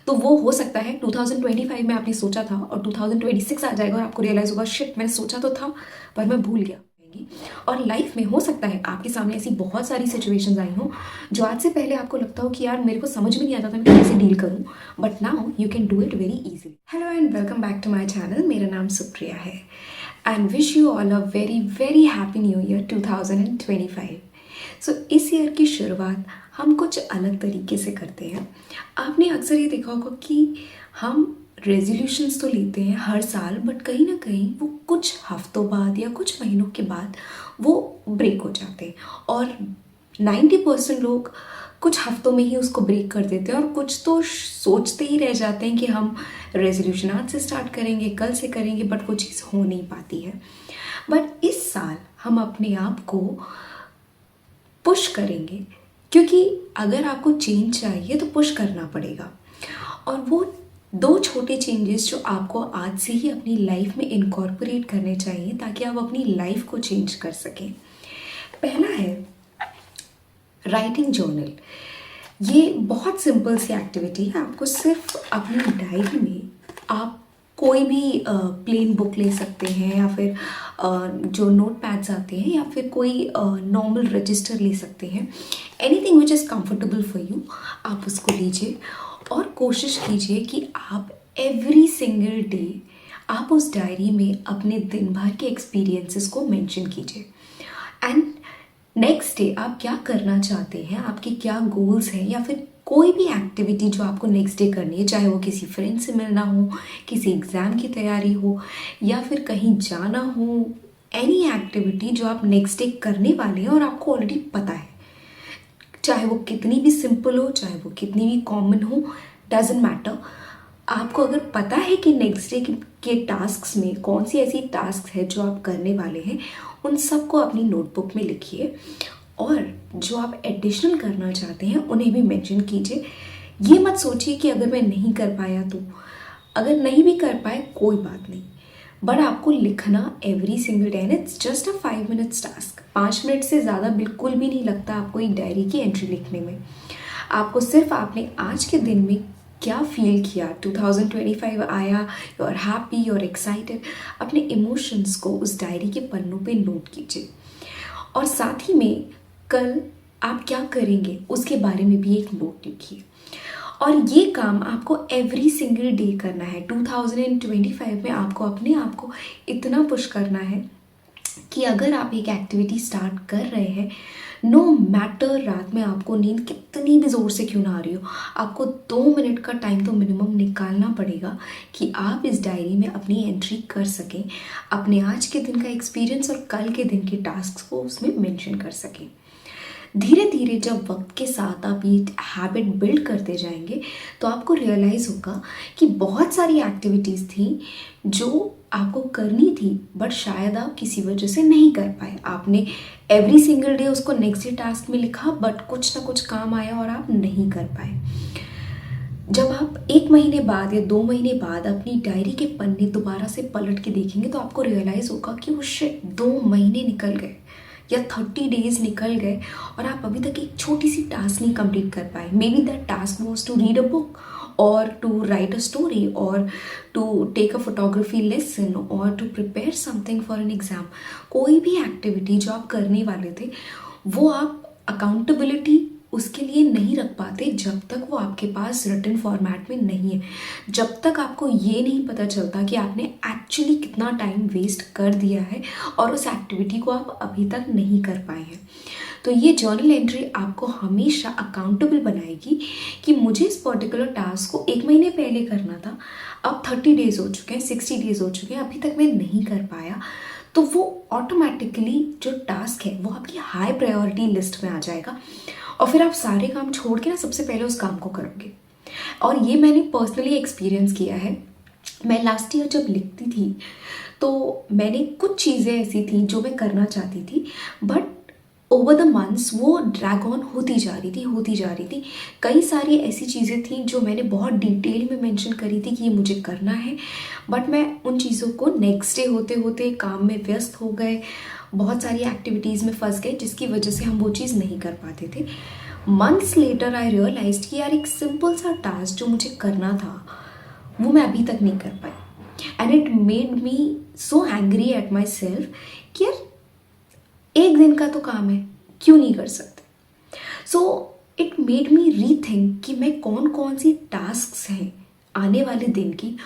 तो वो हो सकता है 2025 में आपने सोचा था और 2026 आ जाएगा और आपको रियलाइज़ होगा शिट मैंने सोचा तो था पर मैं भूल गया। और लाइफ में हो सकता है आपके सामने ऐसी बहुत सारी सिचुएशंस आई हों जो आज से पहले आपको लगता हो कि यार मेरे को समझ में नहीं आता था मैं कैसे डील करूं, but now you can do it very easily. Hello and welcome back to my channel. मेरा नाम सुप्रिया है and wish you all a very very happy new year 2025। So इस ईयर की शुरुआत हम कुछ अलग तरीके से करते हैं। आपने अक्सर ये देखा होगा कि हम रेजोल्यूशंस तो लेते हैं हर साल, बट कहीं ना कहीं वो कुछ हफ्तों बाद या कुछ महीनों के बाद वो ब्रेक हो जाते हैं और 90% लोग कुछ हफ्तों में ही उसको ब्रेक कर देते हैं और कुछ तो सोचते ही रह जाते हैं कि हम रेजोल्यूशन आज से स्टार्ट करेंगे, कल से करेंगे, बट वो चीज़ हो नहीं पाती है। बट इस साल हम अपने आप को पुश करेंगे, क्योंकि अगर आपको चेंज चाहिए तो पुश करना पड़ेगा। और वो दो छोटे चेंजेस जो आपको आज से ही अपनी लाइफ में इनकॉर्पोरेट करने चाहिए ताकि आप अपनी लाइफ को चेंज कर सकें। पहला है राइटिंग जर्नल। ये बहुत सिंपल सी एक्टिविटी है। आपको सिर्फ अपनी डायरी में आप कोई भी प्लेन बुक ले सकते हैं या फिर जो नोट पैड्स आते हैं या फिर कोई नॉर्मल रजिस्टर ले सकते हैं। Anything which is comfortable for you, आप उसको लीजिए और कोशिश कीजिए कि आप एवरी सिंगल डे आप उस डायरी में अपने दिन भर के एक्सपीरियंसेस को मेंशन कीजिए एंड नेक्स्ट डे आप क्या करना चाहते हैं, आपके क्या गोल्स हैं या फिर कोई भी एक्टिविटी जो आपको नेक्स्ट डे करनी है, चाहे वो किसी फ्रेंड से मिलना हो, किसी एग्ज़ाम की तैयारी हो या फिर कहीं जाना हो, एनी एक्टिविटी जो आप नेक्स्ट डे करने वाले हैं और आपको ऑलरेडी पता है, चाहे वो कितनी भी सिंपल हो, चाहे वो कितनी भी कॉमन हो, डजेंट मैटर। आपको अगर पता है कि नेक्स्ट डे के टास्क्स में कौन सी ऐसी टास्क है जो आप करने वाले हैं, उन सबको अपनी नोटबुक में लिखिए और जो आप एडिशनल करना चाहते हैं उन्हें भी मेंशन कीजिए। ये मत सोचिए कि अगर मैं नहीं कर पाया तो, अगर नहीं भी कर पाए कोई बात नहीं, बट आपको लिखना every single day. It's just a 5 minutes task. 5 minute से ज़्यादा बिल्कुल भी नहीं लगता आपको एक डायरी की एंट्री लिखने में। आपको सिर्फ आपने आज के दिन में क्या फील किया, 2025 आया, you are happy, you are excited, अपने इमोशंस को उस डायरी के पन्नों पे नोट कीजिए और साथ ही में कल आप क्या करेंगे उसके बारे में भी एक नोट लिखिए। और ये काम आपको एवरी सिंगल डे करना है। 2025 में आपको अपने आप को इतना पुश करना है कि अगर आप एक एक्टिविटी स्टार्ट कर रहे हैं, नो मैटर रात में आपको नींद कितनी भी ज़ोर से क्यों ना आ रही हो, आपको 2 मिनट का टाइम तो मिनिमम निकालना पड़ेगा कि आप इस डायरी में अपनी एंट्री कर सकें, अपने आज के दिन का एक्सपीरियंस और कल के दिन के टास्क को उसमें मेंशन कर सकें। धीरे धीरे जब वक्त के साथ आप ये हैबिट बिल्ड करते जाएंगे तो आपको रियलाइज़ होगा कि बहुत सारी एक्टिविटीज़ थी जो आपको करनी थी बट शायद आप किसी वजह से नहीं कर पाए। आपने एवरी सिंगल डे उसको नेक्स्ट डे टास्क में लिखा बट कुछ ना कुछ काम आया और आप नहीं कर पाए। जब आप 1 महीने बाद या 2 महीने बाद अपनी डायरी के पन्ने दोबारा से पलट के देखेंगे तो आपको रियलाइज़ होगा कि वो शिट 2 महीने निकल गए या 30 डेज निकल गए और आप अभी तक एक छोटी सी टास्क नहीं कंप्लीट कर पाए। May be that task was to read a book और टू राइट अ स्टोरी और to take a photography lesson और to prepare something for an exam. कोई भी एक्टिविटी जो आप करने वाले थे वो आप अकाउंटेबिलिटी उसके लिए नहीं रख पाते जब तक वो आपके पास रिटन फॉर्मेट में नहीं है, जब तक आपको ये नहीं पता चलता कि आपने एक्चुअली कितना टाइम वेस्ट कर दिया है और उस एक्टिविटी को आप अभी तक नहीं कर पाए हैं। तो ये जर्नल एंट्री आपको हमेशा अकाउंटेबल बनाएगी कि मुझे इस पर्टिकुलर टास्क को 1 महीने पहले करना था, अब 30 डेज हो चुके हैं, 60 डेज हो चुके हैं, अभी तक मैं नहीं कर पाया। तो वो ऑटोमेटिकली जो टास्क है वो आपकी हाई प्रायोरिटी लिस्ट में आ जाएगा और फिर आप सारे काम छोड़ के ना सबसे पहले उस काम को करोगे। और ये मैंने पर्सनली एक्सपीरियंस किया है। मैं लास्ट ईयर जब लिखती थी तो मैंने कुछ चीज़ें ऐसी थी जो मैं करना चाहती थी बट ओवर द मंथ्स वो ड्रैग ऑन होती जा रही थी। कई सारी ऐसी चीज़ें थी जो मैंने बहुत डिटेल में मेंशन करी थी कि ये मुझे करना है, बट मैं उन चीज़ों को नेक्स्ट डे होते होते काम में व्यस्त हो गए, बहुत सारी एक्टिविटीज़ में फंस गए जिसकी वजह से हम वो चीज़ नहीं कर पाते थे। मंथ्स लेटर आई रियलाइज्ड कि यार एक सिंपल सा टास्क जो मुझे करना था वो मैं अभी तक नहीं कर पाई, and it made me so angry at myself कि यार एक दिन का तो काम है, क्यों नहीं कर सकते। So it made me rethink कि मैं कौन कौन सी टास्क्स हैं आने वाले दिन की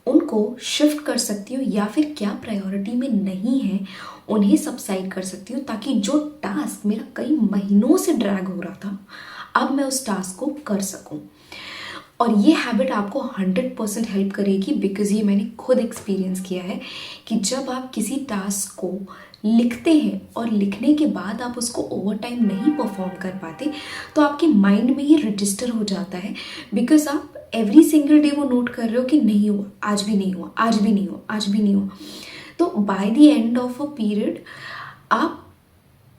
उनको शिफ्ट कर सकती हूँ, या फिर क्या प्रायोरिटी में नहीं है उन्हें सबसाइड कर सकती हूँ, ताकि जो टास्क मेरा कई महीनों से ड्रैग हो रहा था अब मैं उस टास्क को कर सकूँ। और ये हैबिट आपको 100% हेल्प करेगी, बिकॉज ये मैंने खुद एक्सपीरियंस किया है कि जब आप किसी टास्क को लिखते हैं और लिखने के बाद आप उसको ओवर टाइम नहीं परफॉर्म कर पाते तो आपके माइंड में ये रजिस्टर हो जाता है, बिकॉज आप एवरी सिंगल डे वो नोट कर रहे हो कि नहीं हुआ, आज भी नहीं हुआ, आज भी नहीं हुआ, आज भी नहीं हुआ। तो by the end of a period आप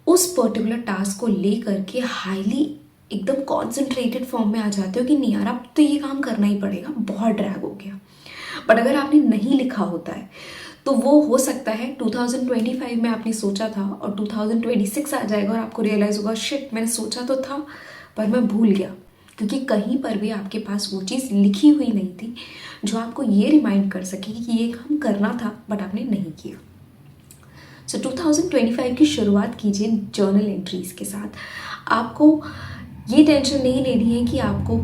उस पर्टिकुलर टास्क को ले करके हाईली एकदम कॉन्सेंट्रेटेड फॉर्म में आ जाते हो कि नहीं यार अब तो ये काम करना ही पड़ेगा, बहुत ड्रैग हो गया। बट अगर आपने नहीं लिखा होता है तो वो हो सकता है 2025 में आपने सोचा था और 2026 आ जाएगा और आपको रियलाइज़ होगा शिट मैंने सोचा तो था पर मैं भूल गया, क्योंकि कहीं पर भी आपके पास वो चीज़ लिखी हुई नहीं थी जो आपको ये रिमाइंड कर सके कि ये काम करना था बट आपने नहीं किया। सो 2025 की शुरुआत कीजिए जर्नल एंट्रीज के साथ। आपको ये टेंशन नहीं लेनी है कि आपको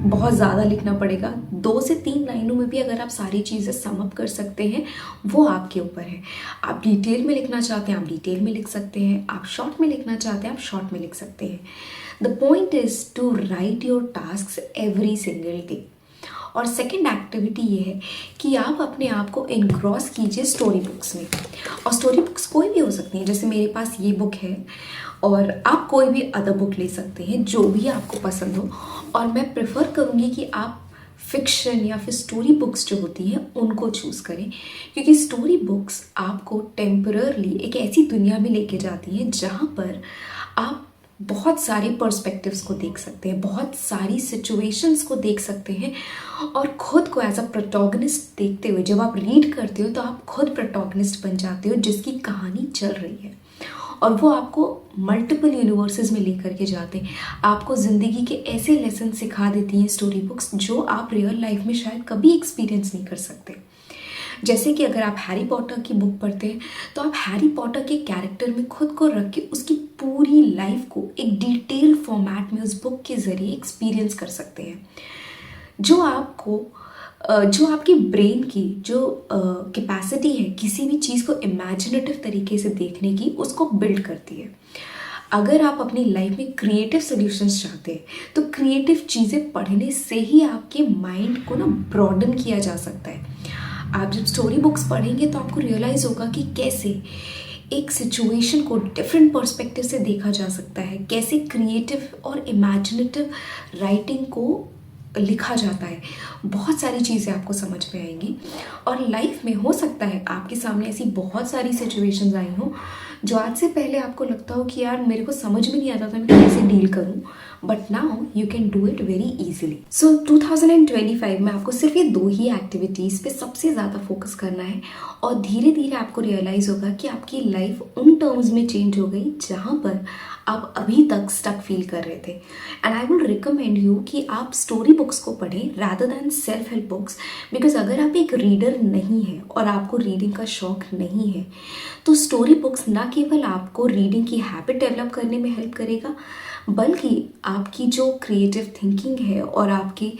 बहुत ज़्यादा लिखना पड़ेगा। 2 से 3 लाइनों में भी अगर आप सारी चीज़ें सम अप कर सकते हैं वो आपके ऊपर है। आप डिटेल में लिखना चाहते हैं आप डिटेल में लिख सकते हैं, आप शॉर्ट में लिखना चाहते हैं आप शॉर्ट में लिख सकते हैं। The point is to write your task every single day. और सेकेंड एक्टिविटी ये है कि आप अपने आप को इनग्रॉस कीजिए स्टोरी बुक्स में। और स्टोरी बुक्स कोई भी हो सकती हैं, जैसे मेरे पास ये बुक है और आप कोई भी अदर बुक ले सकते हैं जो भी आपको पसंद हो। और मैं प्रेफर करूँगी कि आप फिक्शन या फिर स्टोरी बुक्स जो होती हैं उनको चूज़ करें, क्योंकि स्टोरी बुक्स आपको टेम्पररली एक ऐसी दुनिया में लेके जाती हैं जहाँ पर आप बहुत सारे पर्सपेक्टिव्स को देख सकते हैं, बहुत सारी सिचुएशंस को देख सकते हैं और खुद को एज अ प्रोटोगनिस्ट देखते हुए जब आप रीड करते हो तो आप खुद प्रोटोगनिस्ट बन जाते हो जिसकी कहानी चल रही है। और वो आपको मल्टीपल यूनिवर्सेस में लेकर के जाते हैं, आपको ज़िंदगी के ऐसे लेसन सिखा देती हैं स्टोरी बुक्स जो आप रियल लाइफ में शायद कभी एक्सपीरियंस नहीं कर सकते। जैसे कि अगर आप हैरी पॉटर की बुक पढ़ते हैं तो आप हैरी पॉटर के कैरेक्टर में खुद को रख के उसकी पूरी लाइफ को एक डिटेल फॉर्मेट में उस बुक के ज़रिए एक्सपीरियंस कर सकते हैं, जो आपको जो आपकी ब्रेन की जो कैपेसिटी है किसी भी चीज़ को इमेजिनेटिव तरीके से देखने की उसको बिल्ड करती है। अगर आप अपनी लाइफ में क्रिएटिव सॉल्यूशंस चाहते हैं तो क्रिएटिव चीज़ें पढ़ने से ही आपके माइंड को ना ब्रॉडन किया जा सकता है। आप जब स्टोरी बुक्स पढ़ेंगे तो आपको रियलाइज़ होगा कि कैसे एक सिचुएशन को डिफरेंट पर्सपेक्टिव से देखा जा सकता है, कैसे क्रिएटिव और इमेजिनेटिव राइटिंग को लिखा जाता है। बहुत सारी चीज़ें आपको समझ में आएंगी और लाइफ में हो सकता है आपके सामने ऐसी बहुत सारी सिचुएशंस आई हों जो आज से पहले आपको लगता हो कि यार मेरे को समझ में नहीं आता था मैं कैसे डील करूं, but now you can do it very easily. So 2025 में आपको सिर्फ ये 2 ही एक्टिविटीज़ पे सबसे ज़्यादा फोकस करना है और धीरे धीरे आपको रियलाइज़ होगा कि आपकी लाइफ उन टर्म्स में चेंज हो गई जहाँ पर आप अभी तक स्टक फील कर रहे थे। And I will recommend you कि आप स्टोरी बुक्स को पढ़ें rather than self help books, because अगर आप एक रीडर नहीं हैं और आपको रीडिंग का शौक नहीं है तो स्टोरी बुक्स ना केवल आपको रीडिंग की हैबिट डेवलप करने में हेल्प करेगा बल्कि आपकी जो क्रिएटिव थिंकिंग है और आपकी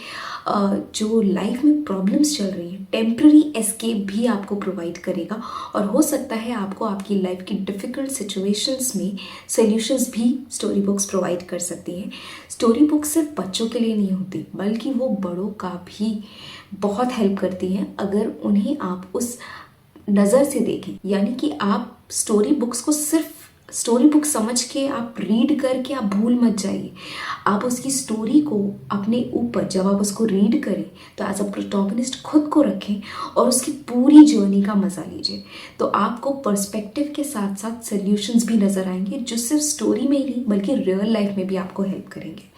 जो लाइफ में प्रॉब्लम्स चल रही हैं टेम्प्रेरी एस्केप भी आपको प्रोवाइड करेगा। और हो सकता है आपको आपकी लाइफ की डिफ़िकल्ट सिचुएशंस में सॉल्यूशंस भी स्टोरी बुक्स प्रोवाइड कर सकती हैं। स्टोरी बुक्स सिर्फ बच्चों के लिए नहीं होती बल्कि वो बड़ों का भी बहुत हेल्प करती हैं अगर उन्हें आप उस नज़र से देखें। यानी कि आप स्टोरी बुक्स को सिर्फ स्टोरी बुक समझ के आप रीड करके आप भूल मत जाइए, आप उसकी स्टोरी को अपने ऊपर जब आप उसको रीड करें तो एज अ प्रोटोगनिस्ट खुद को रखें और उसकी पूरी जर्नी का मज़ा लीजिए। तो आपको पर्सपेक्टिव के साथ साथ सॉल्यूशंस भी नज़र आएंगे जो सिर्फ स्टोरी में ही नहीं बल्कि रियल लाइफ में भी आपको हेल्प करेंगे।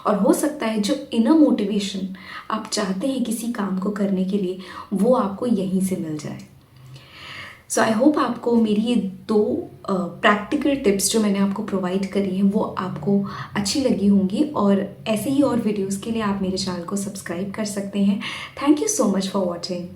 और हो सकता है जो इनर मोटिवेशन आप चाहते हैं किसी काम को करने के लिए वो आपको यहीं से मिल जाए। सो आई होप आपको मेरी ये 2 प्रैक्टिकल टिप्स जो मैंने आपको प्रोवाइड करी हैं वो आपको अच्छी लगी होंगी, और ऐसे ही और वीडियोस के लिए आप मेरे चैनल को सब्सक्राइब कर सकते हैं। Thank you so much for watching.